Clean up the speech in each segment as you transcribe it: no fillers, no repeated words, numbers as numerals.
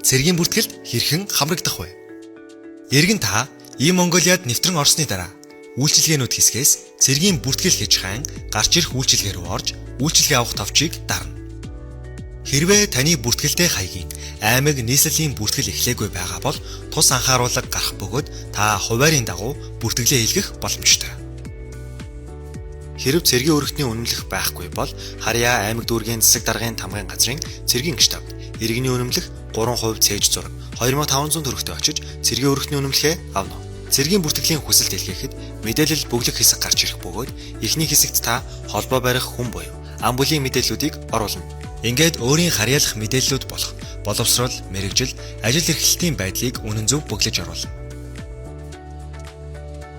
цэргийн бүртгэлд хэрхэн хамрагдах вэ? Эргэн та Монголиад нэвтрэн орсны дараа үйлчилгээнүүд хэсгээс цэргийн бүртгэл хийж хайн гарч ирэх үйлчилгээ рүү орж үйлчилгээ авах товчийг дарна. Хэрвээ таны бүртгэлтэй хаягийн аймаг нийслэлийн бүртгэл эхлээгүй байгаа бол тус анхааруулга гарах бөгөөд та хуваарийн дагуу бүртгэлээ илгэх боломжтой. Хэрв цэргийн өргөтний үнэмлэх байхгүй бол харьяа аймаг дүүргийн засаг даргын тамгын газрын цэргийн штабт иргэний үнэмлэх 3% цээж зураг 2500 төгрөгтэй очиж цэргийн өргөтний үнэмлэхээ авна. Цэргийн бүртгэлийн хүсэлт илгээхэд мэдээлэл бүглэх хэсэг гарч ирэх бөгөөд эхний хэсэгт та холбоо барих хүн буюу ам бүлийн мэдээллүүдийг оруулна. Ингээд өөрийн харьяалах мэдээллүүд болох боловсрол, мэргэжил, ажил эрхлэлтийн байдлыг үнэн зөв бүглэж оруулна.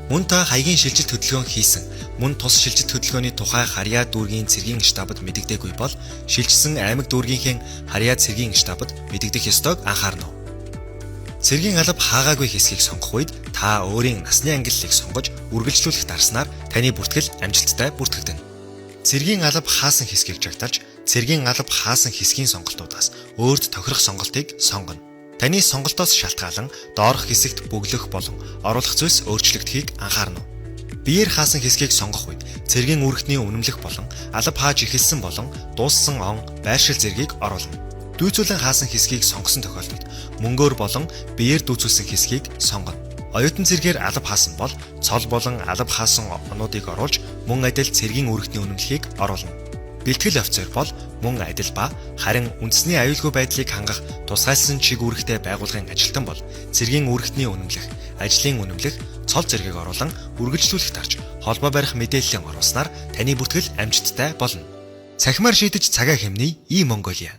Мөн та хаягийн шилжилт хөдөлгөөн хийсэн, мөн тус шилжилт хөдөлгөөний тухай харьяа дүүргийн цэргийн штабд мэдэгдээгүй бол шилжсэн аймаг дүүргийнхээ харьяа цэргийн штабд мэдэгдэх ёстойг анхаарна. Цэргийн алба хаагаагүй хэсгийг сонгох үед та өөрийн насны ангиллалыг сонгож үргэлжлүүлэх дарснаар таны бүртгэл амжилттай бүртгэгдэнэ. Цэргийн алба хаасан хэсгийг жагталж, цэргийн алба хаасан хэсгийн сонголтуудаас өөрт тохирох сонголтыг сонгоно. Таны сонголтоос шалтгаалan доорх хэсэгт бүглэх болон оруулах зүйлс өөрчлөгдөхийг анхаарна. Биеэр хаасан хэсгийг сонгох үед цэргийн үүрэгтний үнэмлэх болон алба хааж эхэлсэн болон дууссан он байршил зэргийг оруулна. Дүүцүүлэн хаасан хэсгийг сонгосон тохиолдолд мөнгөөр болон биеэр дүүцүүлсэн хэсгийг сонгоно. Оюутан цэргээр алба хаасан бол цол болон алба хаасан онуудыг оруулж мөн адил цэргийн үүрэгтний үнэмлэхийг оруулна. Бэлтгэл офицер бол мөн адил ба харин үндэсний аюулгүй байдлыг хангах тусгайлсан чиг үүрэгтэй байгууллагын ажилтан бол цэргийн үүрэгтний үнэмлэх, ажлын үнэмлэх, цол зэргийг оруулан үргэлжлүүлэх тарж холбоо барих мэдээллийг оруулснаар таны бүртгэл амжилттай болно. Цахимаар шийдэж цагаа хэмнэе Монголиа.